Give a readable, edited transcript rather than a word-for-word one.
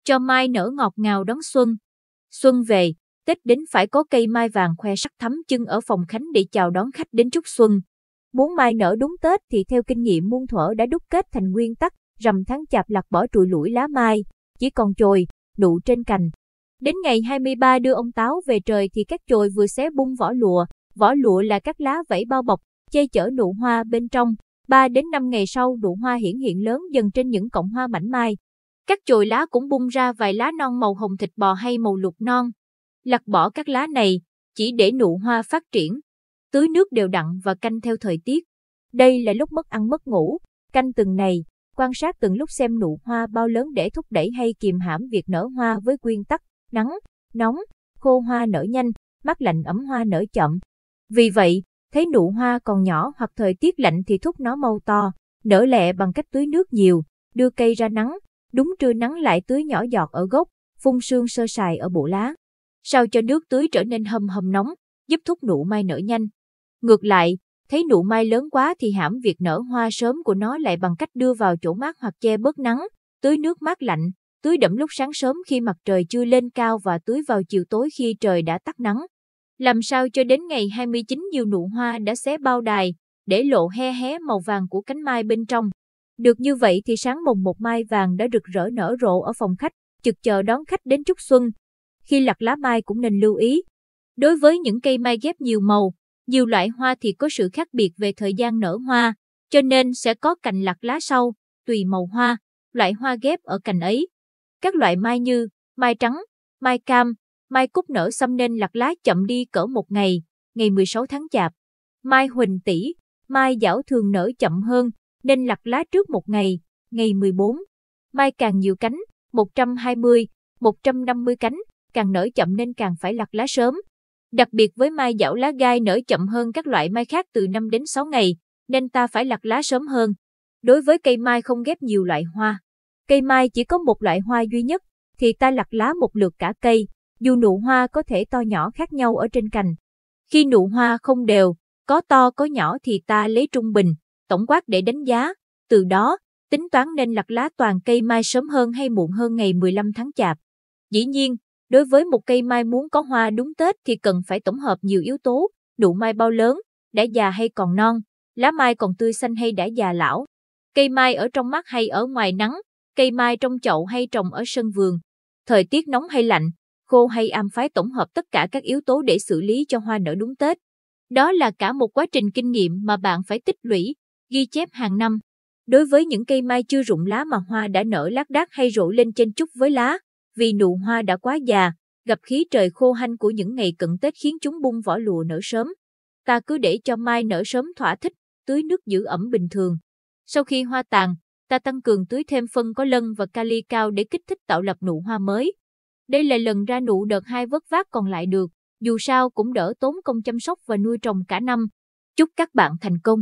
cho mai nở ngọt ngào đón xuân. Xuân về, Tết đến phải có cây mai vàng khoe sắc thắm chân ở phòng khánh để chào đón khách đến chúc xuân. Muốn mai nở đúng Tết thì theo kinh nghiệm muôn thuở đã đúc kết thành nguyên tắc, rằm tháng chạp lặt bỏ trụi lủi lá mai, chỉ còn chồi, nụ trên cành. Đến ngày 23 đưa ông Táo về trời thì các chồi vừa xé bung vỏ lụa là các lá vảy bao bọc, che chở nụ hoa bên trong. 3 đến 5 ngày sau nụ hoa hiện lớn dần trên những cọng hoa mảnh mai. Các chồi lá cũng bung ra vài lá non màu hồng thịt bò hay màu lục non. Lặt bỏ các lá này, chỉ để nụ hoa phát triển. Tưới nước đều đặn và canh theo thời tiết. Đây là lúc mất ăn mất ngủ, canh từng ngày, quan sát từng lúc xem nụ hoa bao lớn để thúc đẩy hay kìm hãm việc nở hoa với nguyên tắc nắng, nóng, khô hoa nở nhanh, mát lạnh ấm hoa nở chậm. Vì vậy, thấy nụ hoa còn nhỏ hoặc thời tiết lạnh thì thúc nó mau to, nở lẹ bằng cách tưới nước nhiều, đưa cây ra nắng, đúng trưa nắng lại tưới nhỏ giọt ở gốc, phun sương sơ sài ở bộ lá. Sao cho nước tưới trở nên hầm nóng, giúp thúc nụ mai nở nhanh. Ngược lại, thấy nụ mai lớn quá thì hãm việc nở hoa sớm của nó lại bằng cách đưa vào chỗ mát hoặc che bớt nắng, tưới nước mát lạnh, tưới đẫm lúc sáng sớm khi mặt trời chưa lên cao và tưới vào chiều tối khi trời đã tắt nắng. Làm sao cho đến ngày 29 nhiều nụ hoa đã xé bao đài, để lộ hé màu vàng của cánh mai bên trong. Được như vậy thì sáng mồng một mai vàng đã rực rỡ nở rộ ở phòng khách, trực chờ đón khách đến chúc xuân. Khi lặt lá mai cũng nên lưu ý. Đối với những cây mai ghép nhiều màu, nhiều loại hoa thì có sự khác biệt về thời gian nở hoa, cho nên sẽ có cành lặt lá sau, tùy màu hoa, loại hoa ghép ở cành ấy. Các loại mai như mai trắng, mai cam, mai cúc nở xăm nên lặt lá chậm đi cỡ một ngày, ngày 16 tháng chạp. Mai huỳnh tỷ, mai dảo thường nở chậm hơn, nên lặt lá trước một ngày, ngày 14. Mai càng nhiều cánh, 120, 150 cánh, càng nở chậm nên càng phải lặt lá sớm. Đặc biệt với mai dảo lá gai nở chậm hơn các loại mai khác từ 5 đến 6 ngày, nên ta phải lặt lá sớm hơn. Đối với cây mai không ghép nhiều loại hoa, cây mai chỉ có một loại hoa duy nhất, thì ta lặt lá một lượt cả cây, dù nụ hoa có thể to nhỏ khác nhau ở trên cành. Khi nụ hoa không đều, có to có nhỏ thì ta lấy trung bình, tổng quát để đánh giá, từ đó, tính toán nên lặt lá toàn cây mai sớm hơn hay muộn hơn ngày 15 tháng chạp. Dĩ nhiên, đối với một cây mai muốn có hoa đúng Tết thì cần phải tổng hợp nhiều yếu tố, nụ mai bao lớn, đã già hay còn non, lá mai còn tươi xanh hay đã già lão, cây mai ở trong mát hay ở ngoài nắng, cây mai trong chậu hay trồng ở sân vườn, thời tiết nóng hay lạnh, khô hay ẩm, phải tổng hợp tất cả các yếu tố để xử lý cho hoa nở đúng Tết. Đó là cả một quá trình kinh nghiệm mà bạn phải tích lũy, ghi chép hàng năm. Đối với những cây mai chưa rụng lá mà hoa đã nở lác đác hay rộ lên trên trúc với lá, vì nụ hoa đã quá già, gặp khí trời khô hanh của những ngày cận Tết khiến chúng bung vỏ lụa nở sớm. Ta cứ để cho mai nở sớm thỏa thích, tưới nước giữ ẩm bình thường. Sau khi hoa tàn, ta tăng cường tưới thêm phân có lân và kali cao để kích thích tạo lập nụ hoa mới. Đây là lần ra nụ đợt 2 vất vát còn lại được, dù sao cũng đỡ tốn công chăm sóc và nuôi trồng cả năm. Chúc các bạn thành công!